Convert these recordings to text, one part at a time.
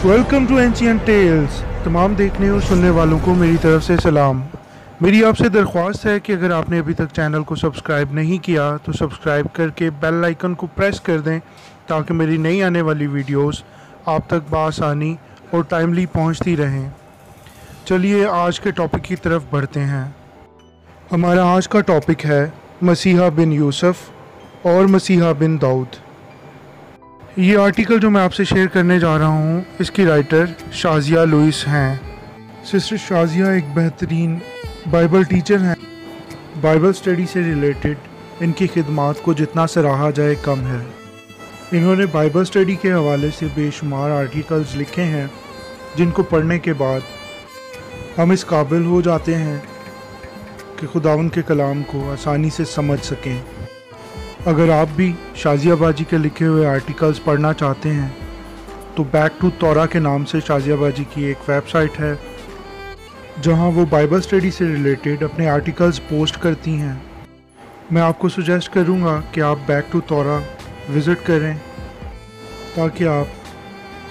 Welcome to ancient tales. तमाम देखने और सुनने वालों को मेरी तरफ से सलाम। मेरी आपसे दरख्वास्त है कि अगर आपने अभी तक चैनल को सब्सक्राइब नहीं किया तो सब्सक्राइब करके बेल आइकन को प्रेस कर दें ताकि मेरी नई आने वाली वीडियोस आप तक बआसानी और टाइमली पहुंचती रहें। चलिए आज के टॉपिक की तरफ बढ़ते हैं। हमारा आज का टॉपिक है मसीहा बिन यूसुफ और मसीहा बिन दाऊद। ये आर्टिकल जो मैं आपसे शेयर करने जा रहा हूँ, इसकी राइटर शाजिया लुइस हैं। सिस्टर शाजिया एक बेहतरीन बाइबल टीचर हैं। बाइबल स्टडी से रिलेटेड इनकी खिदमात को जितना सराहा जाए कम है। इन्होंने बाइबल स्टडी के हवाले से बेशुमार आर्टिकल्स लिखे हैं जिनको पढ़ने के बाद हम इस काबिल हो जाते हैं कि खुदावंद के कलाम को आसानी से समझ सकें। अगर आप भी शाजिया बाजी के लिखे हुए आर्टिकल्स पढ़ना चाहते हैं तो बैक टू तौरा के नाम से शाजिया बाजी की एक वेबसाइट है जहां वो बाइबल स्टडी से रिलेटेड अपने आर्टिकल्स पोस्ट करती हैं। मैं आपको सजेस्ट करूंगा कि आप बैक टू तौरा विज़िट करें ताकि आप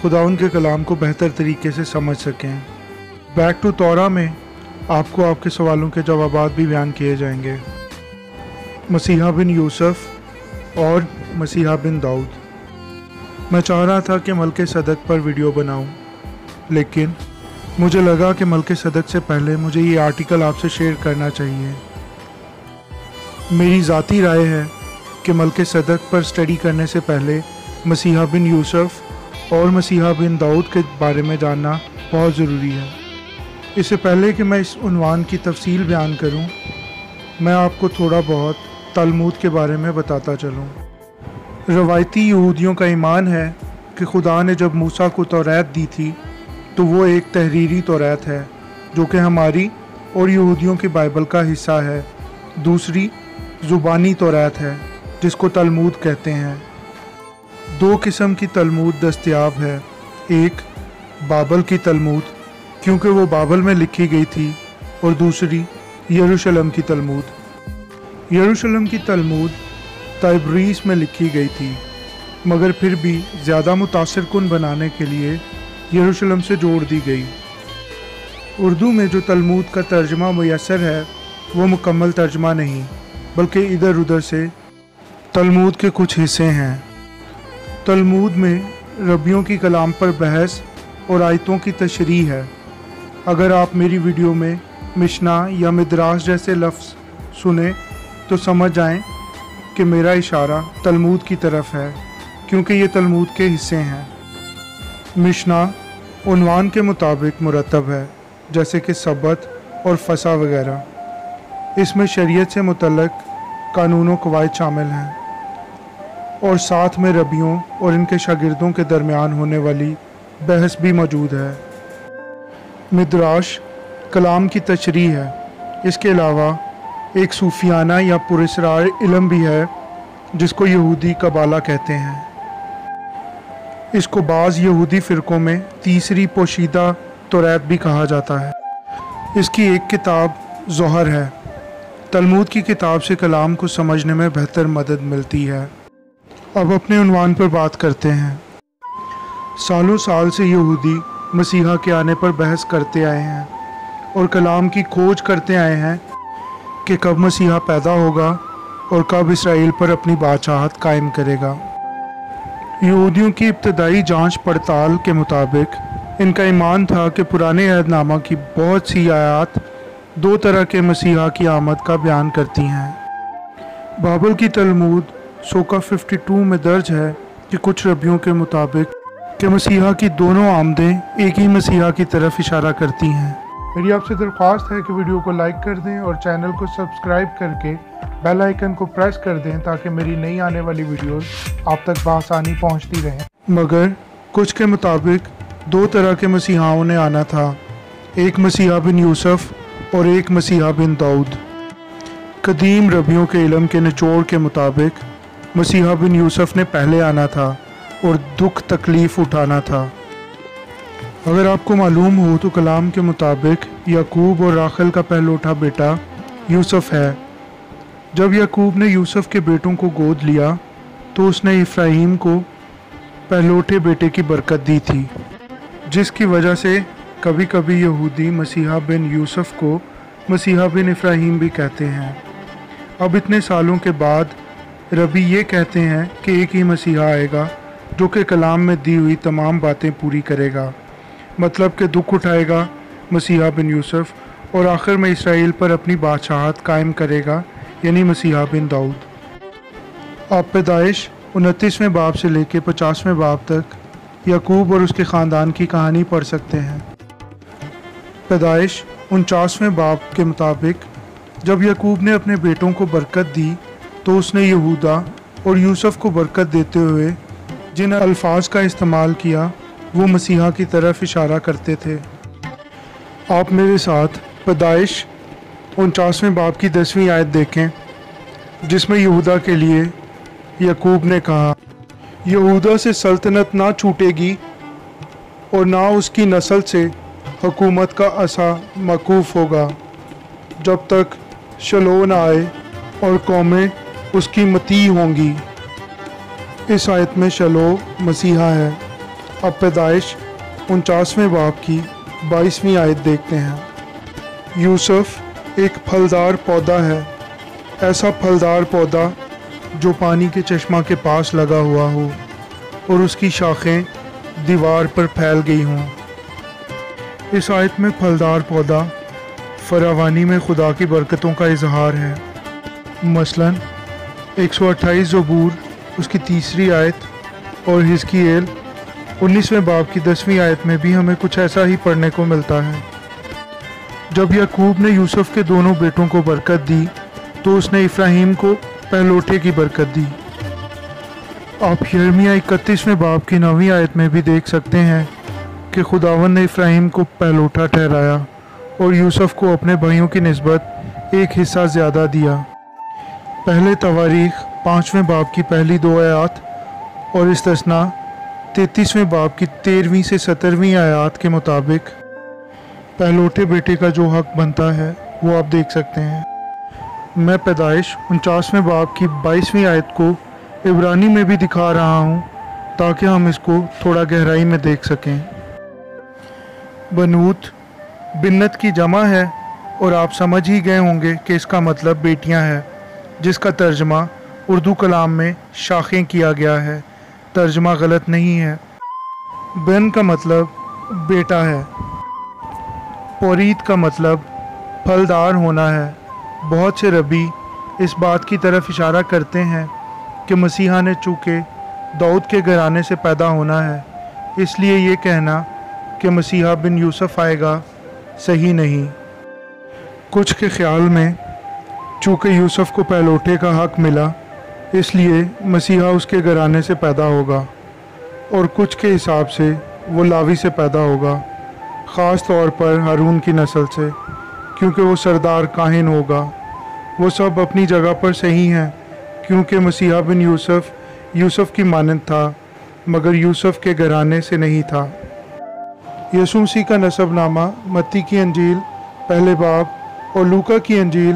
खुदावंद के कलाम को बेहतर तरीके से समझ सकें। बैक टू तौरा में आपको आपके सवालों के जवाबात भी बयान किए जाएंगे। मसीहा बिन यूसुफ और मसीहा बिन दाऊद। मैं चाह रहा था कि मलके सदक पर वीडियो बनाऊं, लेकिन मुझे लगा कि मलके सदक से पहले मुझे ये आर्टिकल आपसे शेयर करना चाहिए। मेरी ज़ाती राय है कि मलके सदक पर स्टडी करने से पहले मसीहा बिन यूसुफ और मसीहा बिन दाऊद के बारे में जानना बहुत ज़रूरी है। इससे पहले कि मैं इस उन्वान की तफसील बयान करूं, मैं आपको थोड़ा बहुत तलमूद के बारे में बताता चलूं। रवायती यहूदियों का ईमान है कि खुदा ने जब मूसा को तौरात दी थी तो वो एक तहरीरी तौरात है जो कि हमारी और यहूदियों की बाइबल का हिस्सा है। दूसरी ज़ुबानी तौरात है जिसको तलमूद कहते हैं। दो किस्म की तलमूद दस्तयाब है। एक बाबल की तलमूद क्योंकि वो बाबल में लिखी गई थी, और दूसरी यरूशलेम की तलमूद। यरूशलेम की तलमूद ताइब्रीस में लिखी गई थी, मगर फिर भी ज़्यादा मुतासिर कुन बनाने के लिए यरूशलेम से जोड़ दी गई। उर्दू में जो तलमूद का तर्जमा मुयस्सर है वो मुकम्मल तर्जमा नहीं, बल्कि इधर उधर से तलमूद के कुछ हिस्से हैं। तलमूद में रबियों की कलाम पर बहस और आयतों की तशरीह है। अगर आप मेरी वीडियो में मिशना या मिद्रास जैसे लफ्ज़ सुने तो समझ जाएं कि मेरा इशारा तलमूद की तरफ है, क्योंकि ये तलमूद के हिस्से हैं। मिशना उन्वान के मुताबिक मुरतब है, जैसे कि सबत और फसा वगैरह। इसमें शरीयत से मुतल्लक कानून व कवायद शामिल हैं, और साथ में रबियों और इनके शागिर्दों के दरमियान होने वाली बहस भी मौजूद है। मिद्राश कलाम की तशरीह है। इसके अलावा एक सूफियाना या पुरस्रार इल्म भी है जिसको यहूदी कबाला कहते हैं। इसको बाज़ यहूदी फ़िरक़ों में तीसरी पोशीदा तौरात भी कहा जाता है। इसकी एक किताब ज़ोहर है। तलमूद की किताब से कलाम को समझने में बेहतर मदद मिलती है। अब अपने उन्वान पर बात करते हैं। सालों साल से यहूदी मसीहा के आने पर बहस करते आए हैं और कलाम की खोज करते आए हैं कि कब मसीहा पैदा होगा और कब इसराइल पर अपनी बादशाहत कायम करेगा। यहूदियों की इब्तदाई जांच पड़ताल के मुताबिक इनका ईमान था कि पुराने अहदनामा की बहुत सी आयात दो तरह के मसीहा की आमद का बयान करती हैं। बाबल की तलमूद सोका 52 में दर्ज है कि कुछ रबियों के मुताबिक कि मसीहा की दोनों आमदें एक ही मसीहा की तरफ इशारा करती हैं। मेरी आपसे दरख्वास्त है कि वीडियो को लाइक कर दें और चैनल को सब्सक्राइब करके बेल आइकन को प्रेस कर दें ताकि मेरी नई आने वाली वीडियोस आप तक बआसानी पहुंचती रहें। मगर कुछ के मुताबिक दो तरह के मसीहाओं ने आना था, एक मसीहा बिन यूसुफ और एक मसीहा बिन दाऊद। कदीम रबियों के इल्म के निचोड़ के मुताबिक मसीहा बिन यूसुफ ने पहले आना था और दुख तकलीफ़ उठाना था। अगर आपको मालूम हो तो कलाम के मुताबिक याकूब और राखल का पहलौठा बेटा यूसुफ है। जब याकूब ने यूसुफ के बेटों को गोद लिया तो उसने इफ्राहीम को पहलौठे बेटे की बरकत दी थी। जिस की वजह से कभी कभी यहूदी मसीहा बिन यूसुफ को मसीहा बिन इब्राहीम भी कहते हैं। अब इतने सालों के बाद रबी ये कहते हैं कि एक ही मसीहा आएगा जो कि कलाम में दी हुई तमाम बातें पूरी करेगा, मतलब कि दुख उठाएगा मसीहा बिन यूसुफ और आखिर में इसराइल पर अपनी बादशाहत कायम करेगा, यानी मसीहा बिन दाऊद। आप पैदाइश 29वें बाब से लेकर 50वें बाब तक याकूब और उसके ख़ानदान की कहानी पढ़ सकते हैं। पैदाइश 49वें बाब के मुताबिक जब याकूब ने अपने बेटों को बरकत दी तो उसने यहूदा और यूसुफ को बरकत देते हुए जिन अल्फाज का इस्तेमाल किया वो मसीहा की तरफ इशारा करते थे। आप मेरे साथ पैदाइश 49वें बाब की 10वीं आयत देखें, जिसमें यहूदा के लिए याकूब ने कहा, यहूदा से सल्तनत ना छूटेगी और ना उसकी नस्ल से हुकूमत का असा मौकूफ़ होगा जब तक शलो न आए और कौमें उसकी मती होंगी। इस आयत में शलो मसीहा है। अब पैदाइश 49वें बाब की 22वीं आयत देखते हैं। यूसुफ एक फलदार पौधा है, ऐसा फलदार पौधा जो पानी के चश्मा के पास लगा हुआ हो और उसकी शाखें दीवार पर फैल गई हों। इस आयत में फलदार पौधा फरावानी में खुदा की बरकतों का इजहार है। मसलन 128 ज़बूर उसकी 3री आयत और हिजकियेल 19वें बाब की 10वीं आयत में भी हमें कुछ ऐसा ही पढ़ने को मिलता है। जब याकूब ने यूसुफ के दोनों बेटों को बरकत दी तो उसने इब्राहीम को पहलोठे की बरकत दी। आप यिर्मयाह 31वें बाब की 9वीं आयत में भी देख सकते हैं कि खुदावन ने इब्राहीम को पहलोठा ठहराया और यूसुफ को अपने भाइयों की निस्बत एक हिस्सा ज़्यादा दिया। पहले तवारीख 5वें बाब की पहली 2 आयत और इस्तिस्ना 33वें बाब की 13वीं से 17वीं आयत के मुताबिक पहलोठे बेटे का जो हक बनता है वो आप देख सकते हैं। मैं पैदाइश 49वें बाब की 22वीं आयत को इब्रानी में भी दिखा रहा हूँ ताकि हम इसको थोड़ा गहराई में देख सकें। बनूत बिन्नत की जमा है और आप समझ ही गए होंगे कि इसका मतलब बेटियां हैं, जिसका तर्जमा उर्दू कलाम में शाखें किया गया है। तर्जमा गलत नहीं है। बन का मतलब बेटा है। पौरीत का मतलब फलदार होना है। बहुत से रबी इस बात की तरफ इशारा करते हैं कि मसीहा ने चूँकि दाऊद के घराने से पैदा होना है, इसलिए ये कहना कि मसीहा बिन यूसुफ आएगा सही नहीं। कुछ के ख्याल में चूँकि यूसुफ को पहलोठे का हक मिला इसलिए मसीहा उसके घराने से पैदा होगा, और कुछ के हिसाब से वो लावी से पैदा होगा, ख़ास तौर पर हारून की नस्ल से, क्योंकि वो सरदार काहिन होगा। वो सब अपनी जगह पर सही हैं, क्योंकि मसीहा बिन यूसुफ की मानंद था, मगर यूसुफ के घराने से नहीं था। यीशु मसीह का नसबनामा मत्ती की अंजील पहले बाब और लूका की अंजील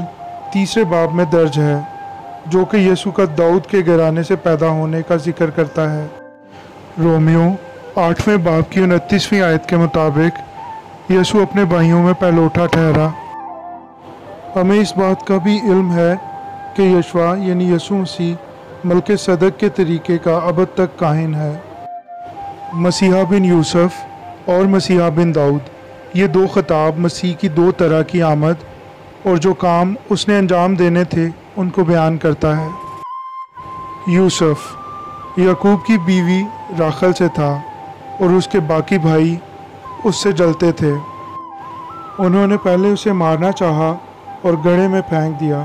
3रे बाब में दर्ज है, जो कि यीशु का दाऊद के घराने से पैदा होने का जिक्र करता है। रोमियो 8वें बाब की 29वीं आयत के मुताबिक यीशु अपने भाइयों में पहलोठा ठहरा। हमें इस बात का भी इल्म है कि यशवा यानी यीशु मसीह मलके सदक के तरीके का अब तक काहिन है। मसीहा बिन यूसुफ और मसीहा बिन दाऊद, ये 2 खिताब मसीह की 2 तरह की आमद और जो काम उसने अंजाम देने थे उनको बयान करता है। यूसुफ याकूब की बीवी राखल से था और उसके बाकी भाई उससे जलते थे। उन्होंने पहले उसे मारना चाहा और गड्ढे में फेंक दिया,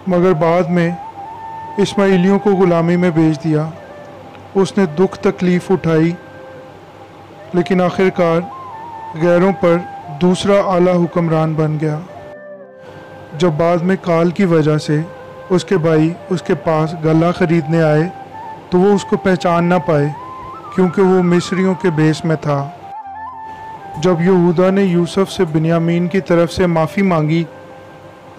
मगर बाद में इस्माइलियों को गुलामी में भेज दिया। उसने दुख तकलीफ़ उठाई, लेकिन आखिरकार गैरों पर दूसरा आला हुक्मरान बन गया। जब बाद में काल की वजह से उसके भाई उसके पास गला ख़रीदने आए तो वो उसको पहचान ना पाए, क्योंकि वो मिस्रियों के भेष में था। जब यहूदा ने यूसुफ से बिन्यामीन की तरफ से माफ़ी मांगी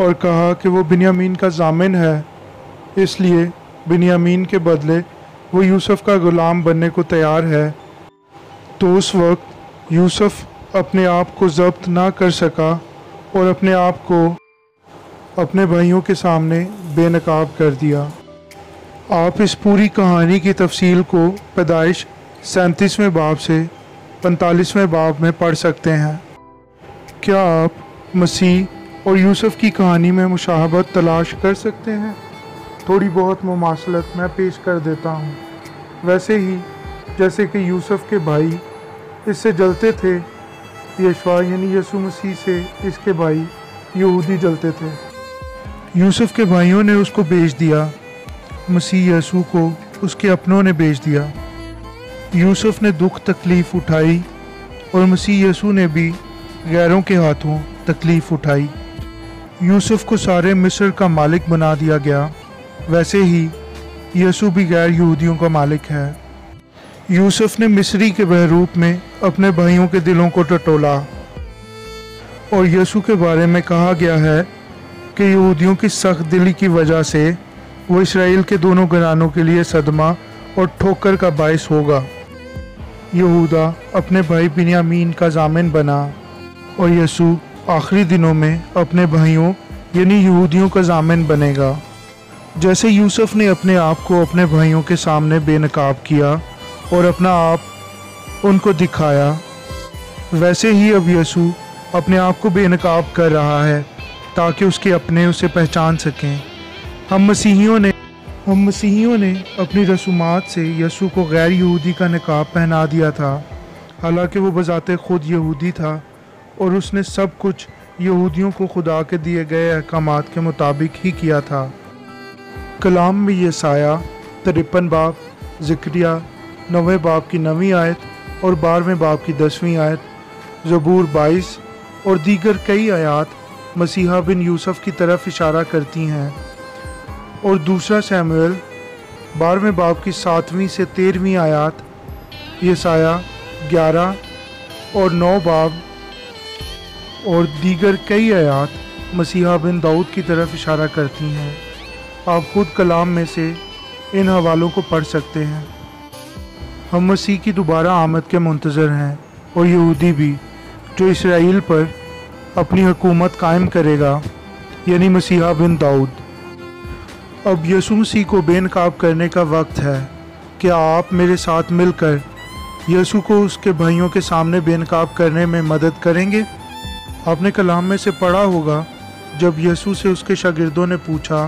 और कहा कि वो बिन्यामीन का ज़ामिन है, इसलिए बिन्यामीन के बदले वो यूसुफ का ग़ुलाम बनने को तैयार है, तो उस वक्त यूसुफ अपने आप को ज़ब्त ना कर सका और अपने आप को अपने भाइयों के सामने बेनकाब कर दिया। आप इस पूरी कहानी की तफसील को पैदाइश 37वें बाब से 45वें बाब में पढ़ सकते हैं। क्या आप मसीह और यूसुफ की कहानी में मुशाहबत तलाश कर सकते हैं? थोड़ी बहुत मुमासलत मैं पेश कर देता हूँ। वैसे ही जैसे कि यूसुफ के भाई इससे जलते थे, यशवा यानी यसु मसीह से इसके भाई यहूदी जलते थे। यूसुफ के भाइयों ने उसको बेच दिया, मसीह यसु को उसके अपनों ने बेच दिया। यूसुफ ने दुख तकलीफ़ उठाई और मसीह यसु ने भी गैरों के हाथों तकलीफ़ उठाई। यूसुफ को सारे मिस्र का मालिक बना दिया गया, वैसे ही यसु भी गैर यहूदियों का मालिक है। यूसुफ ने मिस्री के बहरूप में अपने भाइयों के दिलों को टटोला और यसु के बारे में कहा गया है कि यहूदियों की सख्त दिली की वजह से वो इसराइल के दोनों घरानों के लिए सदमा और ठोकर का बायस होगा। यहूदा अपने भाई बिन्यामीन का जामिन बना और यसु आखिरी दिनों में अपने भाइयों यानी यहूदियों का जामिन बनेगा। जैसे यूसुफ ने अपने आप को अपने भाइयों के सामने बेनकाब किया और अपना आप उनको दिखाया, वैसे ही अब यसु अपने आप को बेनकाब कर रहा है ताकि उसके अपने उसे पहचान सकें। हम मसीहियों ने अपनी रसूमात से यसु को गैर यहूदी का निकाब पहना दिया था, हालांकि वो बजाते खुद यहूदी था और उसने सब कुछ यहूदियों को खुदा के दिए गए अहकामात के मुताबिक ही किया था। कलाम में यसाया 53 बाब, ज़िक्रिया 9वें बाब की 9वीं आयत और 12वें बाब की 10वीं आयत, ज़बूर 22 और दीगर कई आयात मसीहा बिन यूसुफ की तरफ इशारा करती हैं। और दूसरा शमूएल 12वें बाब की 7वीं से 13वीं आयत, यसाया 11 और 9 बाब और दीगर कई आयत मसीहा बिन दाऊद की तरफ इशारा करती हैं। आप खुद कलाम में से इन हवालों को पढ़ सकते हैं। हम मसीह की दोबारा आमद के मुंतज़र हैं और यहूदी भी, जो इसराइल पर अपनी हुकूमत कायम करेगा, यानी मसीहा बिन दाऊद। अब यसु मसीह को बेनकाब करने का वक्त है। क्या आप मेरे साथ मिलकर यसु को उसके भाइयों के सामने बेनकाब करने में मदद करेंगे? आपने कलाम में से पढ़ा होगा जब यसु से उसके शागिर्दों ने पूछा।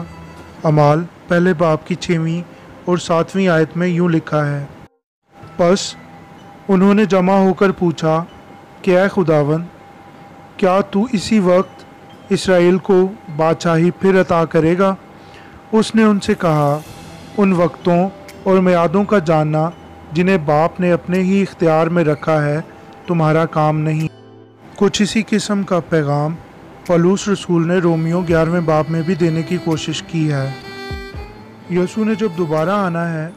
अमाल पहले बाब की 6वीं और 7वीं आयत में यूँ लिखा है, बस उन्होंने जमा होकर पूछा कि ऐ खुदावन, क्या तू इसी वक्त इसराइल को बादशाही फिर अता करेगा? उसने उनसे कहा, उन वक्तों और मियादों का जानना जिन्हें बाप ने अपने ही इख्तियार में रखा है तुम्हारा काम नहीं। कुछ इसी किस्म का पैगाम पौलुस रसूल ने रोमियो 11वें बाब में भी देने की कोशिश की है। यसु ने जब दोबारा आना है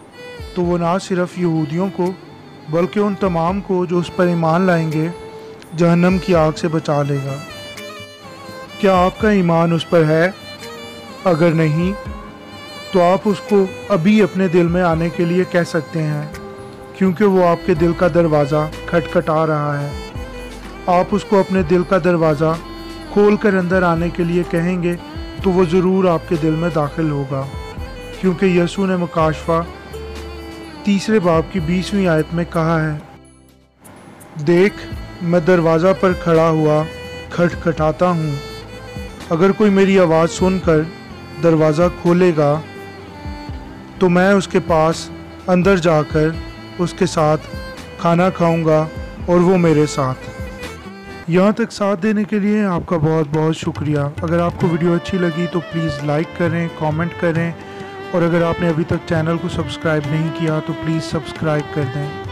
तो वो ना सिर्फ यहूदियों को बल्कि उन तमाम को जो उस पर ईमान लाएंगे जहन्नम की आग से बचा लेगा। क्या आपका ईमान उस पर है? अगर नहीं तो आप उसको अभी अपने दिल में आने के लिए कह सकते हैं, क्योंकि वो आपके दिल का दरवाज़ा खटखटा रहा है। आप उसको अपने दिल का दरवाज़ा खोल कर अंदर आने के लिए कहेंगे तो वो ज़रूर आपके दिल में दाखिल होगा, क्योंकि यसु ने मुकाशफा 3 बाब की 20वीं आयत में कहा है, देख मैं दरवाज़ा पर खड़ा हुआ खटखटाता हूँ। अगर कोई मेरी आवाज़ सुनकर दरवाज़ा खोलेगा तो मैं उसके पास अंदर जाकर उसके साथ खाना खाऊंगा और वो मेरे साथ। यहाँ तक साथ देने के लिए आपका बहुत बहुत शुक्रिया। अगर आपको वीडियो अच्छी लगी तो प्लीज़ लाइक करें, कमेंट करें और अगर आपने अभी तक चैनल को सब्सक्राइब नहीं किया तो प्लीज़ सब्सक्राइब कर दें।